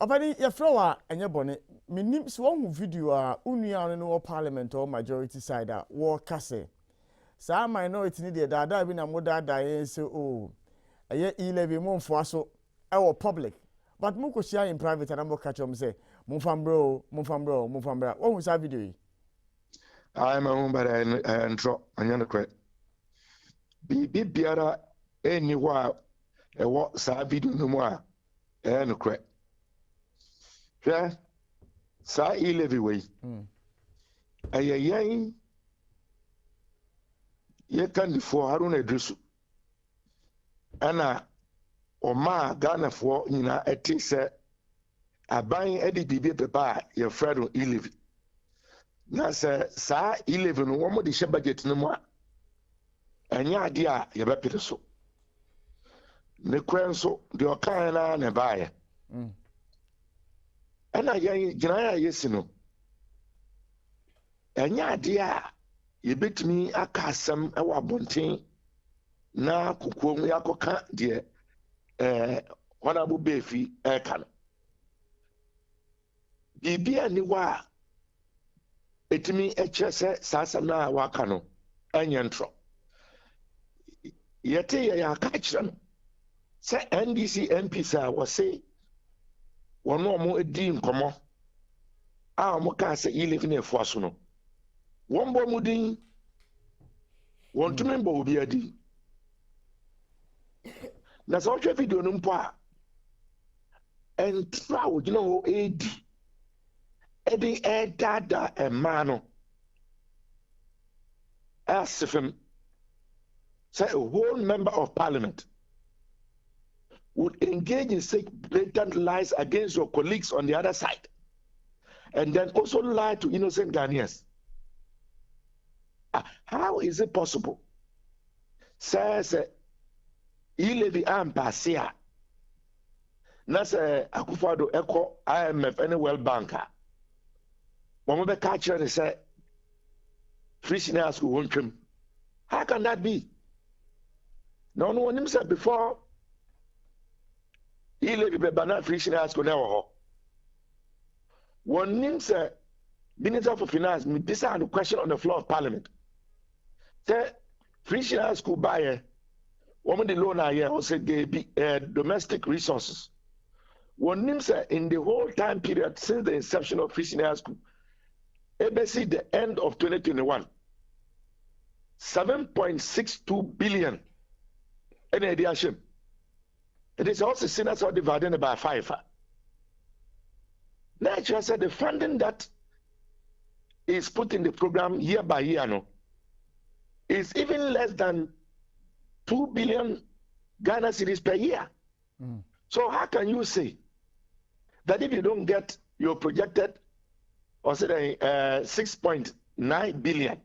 Opani your flower and your bonnet. Me nips one video unia no parliament or majority side war kase. Sa minority ni de dada bi na moda da yen say oh. Aye E-levy mo mfo aso e public. But mo ko share in private and mo catch say mo fam bro. What was that video? I'm a home but I intro and credit. Be biara anywhere a what sa video no more and credit. Yeah, sa E-levy way. Aye yan ye can for Haruna Drusu. Ana Oma Ghana for nyina eti se aban edi bibi pepa your friend E-levy. Na se sa E-levy no wo mo de hye budget no mu a anya ade a ye be pede so. Ne kwenso de okan na ne baaye. Ana yan gina ya yesi no. Anya ade a ye betumi aka asem e wa bonten na kukuo mu yakoka de honorable befi eka no. Bibia ni wa etimi eche se sasa na waka no enye ntro. Yete ya aka kire no se NDC MP sa wo se wono mo edi nkomo a mo ka se E-levy na efu aso no. Won bo mu din won tumi bo obi adi. Na so twa video no mpo a entra wo gina wo edi edi dada emano as if him say a whole member of parliament would engage in such blatant lies against your colleagues on the other side and then also lie to innocent Ghanaians. How is it possible? Says E-levy ampasia na say Akufo-Addo Eko IMF any World Banker. When we catch her, they say, free senior school won't trim. How can that be? No one himself before E-levy be banana free senior school never. One himself, Minister for Finance, this is the question on the floor of Parliament. Say, free senior school buyer, woman the loan here also gave domestic resources. One himself in the whole time period since the inception of free senior school. ABC the end of 2021, 7.62 billion. Any idea? It is also seen as divided by 5. Naturally, said the funding that is put in the program year by year no, is even less than 2 billion Ghana cedis per year. So how can you say that if you don't get your projected or say 6.9 billion,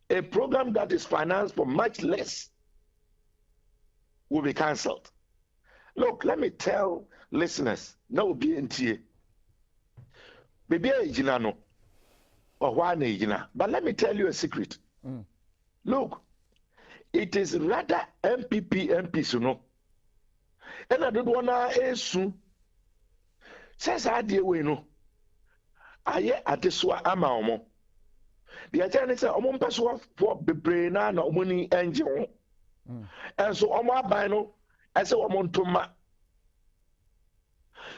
a program that is financed for much less will be cancelled? Look, let me tell listeners, no BNTA. Maybe a no or one ejina, but let me tell you a secret. Look, it is rather MPs, you know. And I don't want to soon. Says I dear we know. Aye ateswa ama omo. The attorney say omo mpeswa for bebre na omoni engine. And so omo aban no I say omo ntoma.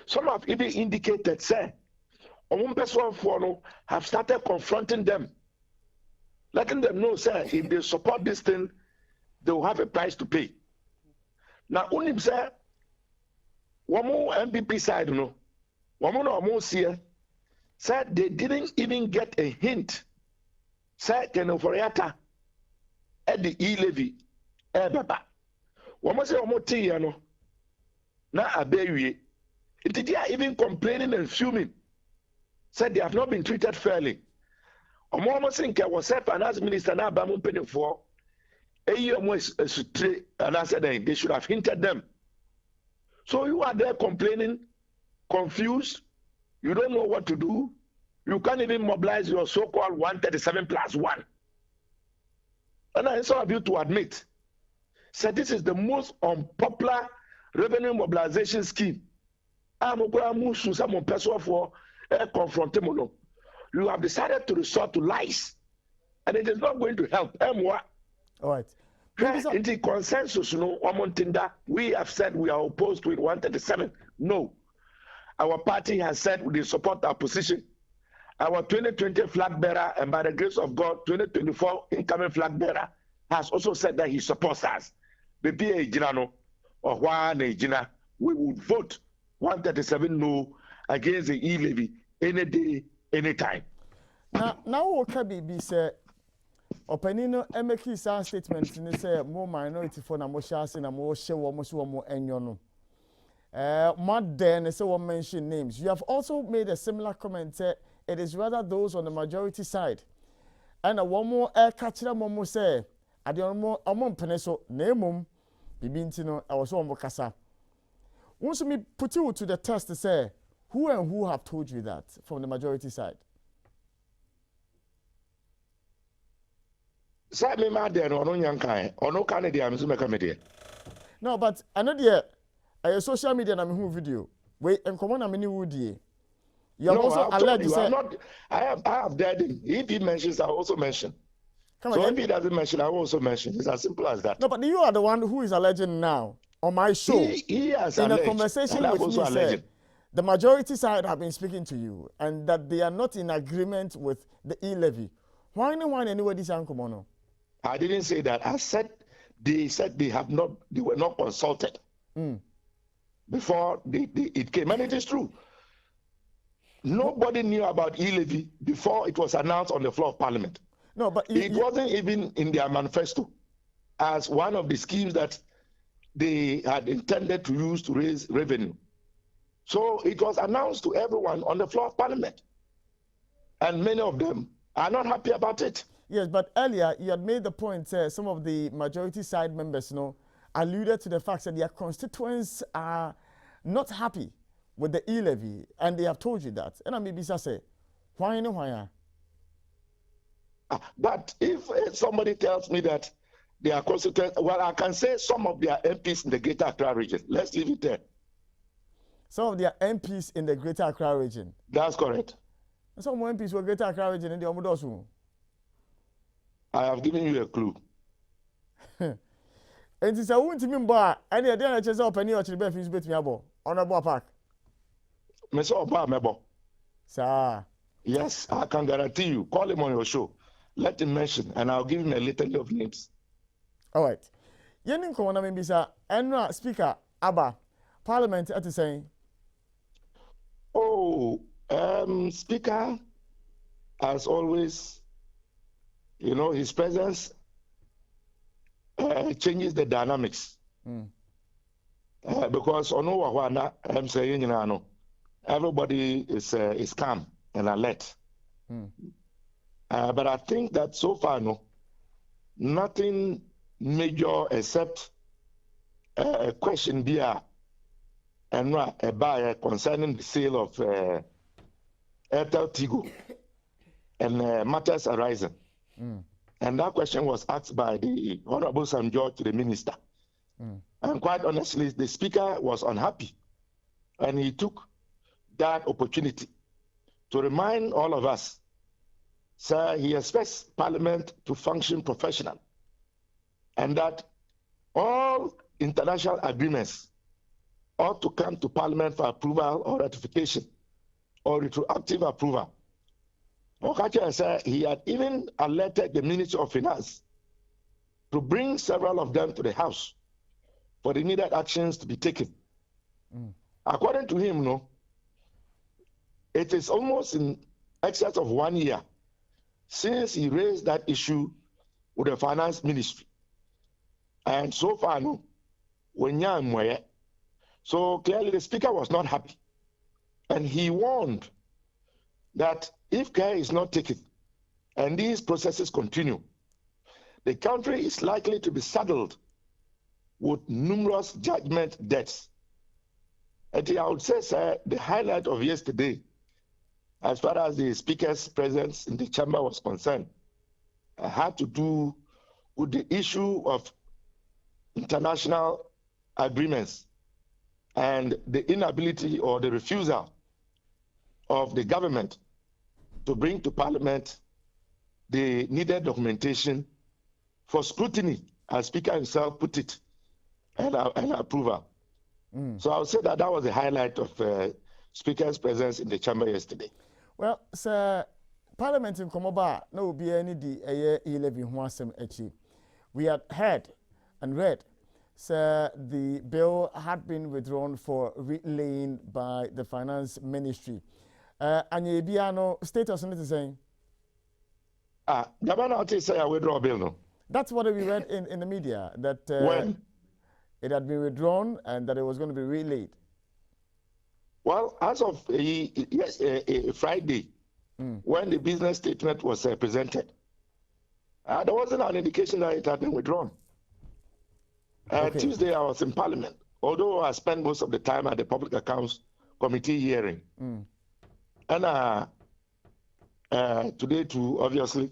Some have even indicated say omo mpeswa for no have started confronting them, letting them know say if they support this thing they will have a price to pay. Now only say one more MPP side no one more see said they didn't even get a hint. Said Kenoforiata at the E-levy. Baba. One must say Omotiano. Na Abewie. Did they even complaining and fuming? Said they have not been treated fairly. Omo think I was finance minister now Bamun penny for a year almost and I said they should have hinted them. So you are there complaining, confused. You don't know what to do. You can't even mobilize your so-called 137 plus 1. And I saw you to admit, said this is the most unpopular revenue mobilization scheme confront him. You have decided to resort to lies, and it is not going to help. All right. In the consensus, we have said we are opposed to it 137. No. Our party has said we support our position. Our 2020 flag bearer, and by the grace of God, 2024 incoming flag bearer, has also said that he supports us. We would vote 137 no against the E-levy any day, anytime. Now what be say Openino emeki sa statement ni say more minority for na mo shase na mo hye wo mo so mo enyo no. More than say one mention names. You have also made a similar comment. It is rather those on the majority side. And one more catcher momo say, I don't know, among peneso, name bibintino, I was on Mokasa. Once me put you to the test to say, who and who have told you that from the majority side? Say me mad there, or no young kind, or no Canadian, no, but another social media and I'm video. Wait, and come on, I'm in Woody. You have also alleged. I have dared him. If he mentions, I also mention. If he doesn't mention, I will also mention. It's as simple as that. No, but you are the one who is alleging now on my show. He has in alleged, a conversation with me, said, the majority side have been speaking to you and that they are not in agreement with the E-levy. Why anyway this uncommon? I didn't say that. I said they were not consulted before it came, and it is true. Nobody knew about E-levy before it was announced on the floor of Parliament. No, but it wasn't even in their manifesto as one of the schemes that they had intended to use to raise revenue. So it was announced to everyone on the floor of Parliament. And many of them are not happy about it. Yes, but earlier you had made the point, some of the majority side members, alluded to the fact that their constituents are not happy with the E-levy, and they have told you that. And I maybe say, why no why? But if somebody tells me that they are constituents, well, I can say some of their MPs in the Greater Accra region. Let's leave it there. Some of their MPs in the Greater Accra region. That's correct. And some MPs were Greater Accra region in the Omodosu. I have given you a clue. And it's a wound to me, but any idea I just open your children fees bet me abo. Honorable Apaak. Mr. Obama, sir. Yes, I can guarantee you. Call him on your show. Let him mention, and I'll give him a little of names. All right. Yenin ko wana membisa enra speaker Aba Parliament at saying. Oh, Speaker, as always, his presence changes the dynamics. Because I'm saying, everybody is calm and alert. But I think that so far, nothing major except a question there and a buyer concerning the sale of Airtel Tigo and matters arising. And that question was asked by the Honorable Sam George to the minister. And quite honestly, the speaker was unhappy. And he took that opportunity to remind all of us, sir, he expects Parliament to function professionally, and that all international agreements ought to come to Parliament for approval or ratification or retroactive approval. Okacha said he had even alerted the Ministry of Finance to bring several of them to the House for the needed actions to be taken. According to him, it is almost in excess of 1 year since he raised that issue with the Finance Ministry. And so far, so clearly the speaker was not happy. And he warned that if care is not taken and these processes continue, the country is likely to be saddled with numerous judgment debts. And I would say, sir, the highlight of yesterday, as far as the speaker's presence in the chamber was concerned, had to do with the issue of international agreements and the inability or the refusal of the government to bring to Parliament the needed documentation for scrutiny, as Speaker himself put it, and approval. So I would say that was the highlight of Speaker's presence in the chamber yesterday. Well, sir, Parliament in Komoba, no be any E-levy achieve. We had heard and read, sir, the bill had been withdrawn for relaying by the Finance Ministry. And you be no status on it is saying? Governor, I'll say I withdraw bill no. That's what we read in the media, that When? It had been withdrawn and that it was going to be relayed. Well, as of Friday, when the business statement was presented, there wasn't an indication that it had been withdrawn. Okay. Tuesday, I was in Parliament, although I spent most of the time at the Public Accounts Committee hearing. And today, too, obviously,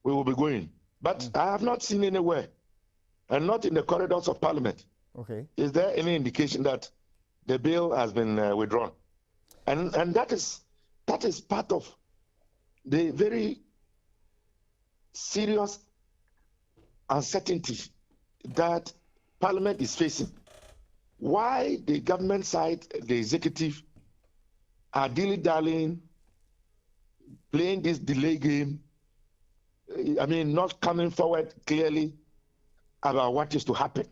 we will be going. But I have not seen anywhere, and not in the corridors of Parliament. Okay. Is there any indication that the bill has been withdrawn? And that is part of the very serious uncertainty that Parliament is facing. Why the government side, the executive, are dilly-dallying, playing this delay game, I mean, not coming forward clearly about what is to happen,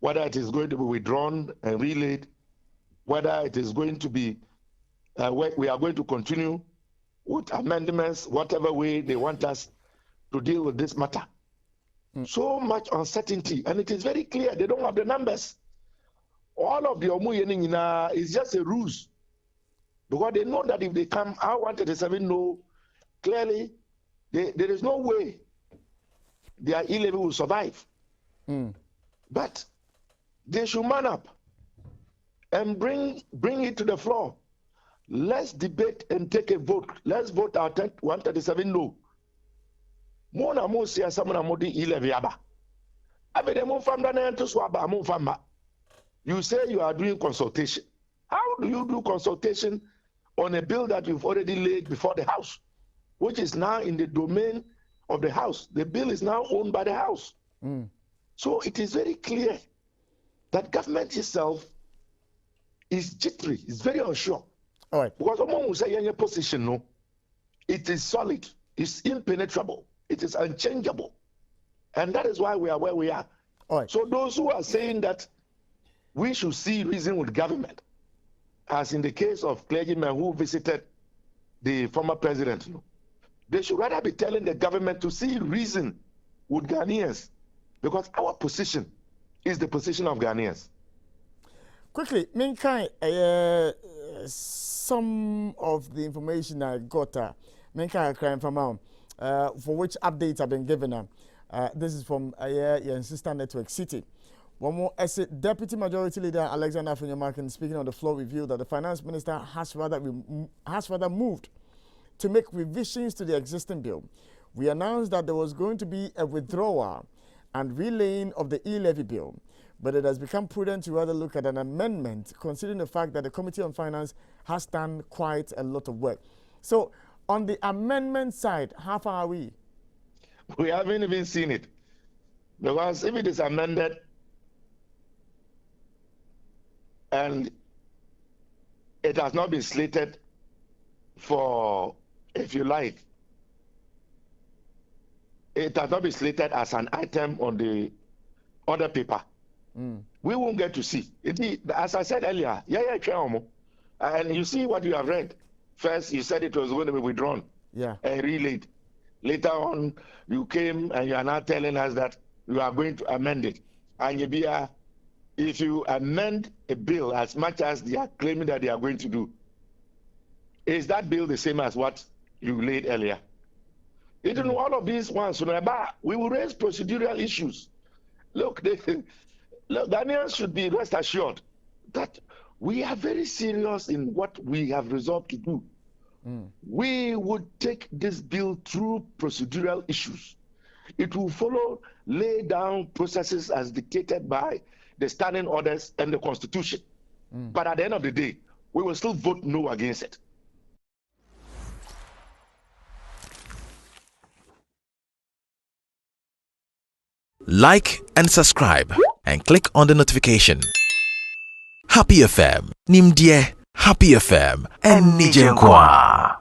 whether it is going to be withdrawn and relayed, whether it is going to be, we are going to continue with amendments, whatever way they want us to deal with this matter. So much uncertainty, and it is very clear they don't have the numbers. All of the Omu is just a ruse, because they know that if they come, I 137 know clearly there is no way their E-levy will survive. But they should man up and bring it to the floor. Let's debate and take a vote. Let's vote our 137 no. Mona mo siya sa mona mo di E-levy aba. Abe de mo fam da na ento so aba mo fam. You say you are doing consultation. How do you do consultation on a bill that you've already laid before the House, which is now in the domain of the House? The bill is now owned by the House. So it is very clear that government itself is jittery, is very unsure. All right. Because someone will say your position, no, it is solid, it's impenetrable, it is unchangeable. And that is why we are where we are. All right. So those who are saying that we should see reason with government, as in the case of clergymen who visited the former president, they should rather be telling the government to see reason with Ghanaians, because our position is the position of Ghanaians. Quickly, Minkai, some of the information I got, Minkai crime from for which updates have been given. This is from your sister network City. One more essay. Deputy Majority Leader Alexander Afenyomarkin, speaking on the floor, revealed that the Finance Minister has rather moved to make revisions to the existing bill. We announced that there was going to be a withdrawal and relaying of the E-levy bill, but it has become prudent to rather look at an amendment, considering the fact that the Committee on Finance has done quite a lot of work. So, on the amendment side, how far are we? We haven't even seen it, because if it is amended and it has not been slated for, if you like, it has not been slated as an item on the other paper, we won't get to see it. As I said earlier, and you see what you have read. First, you said it was going to be withdrawn and relayed. Later on, you came and you are now telling us that you are going to amend it. And if you amend a bill as much as they are claiming that they are going to do, is that bill the same as what you laid earlier? Even all of these ones, we will raise procedural issues. Look, Ghanaians should be rest assured that we are very serious in what we have resolved to do. We would take this bill through procedural issues. It will follow lay down processes as dictated by the standing orders and the Constitution. But at the end of the day, we will still vote no against it. Like and subscribe and click on the notification. Happy FM, Nimdie, Happy FM, and Nijenkwa.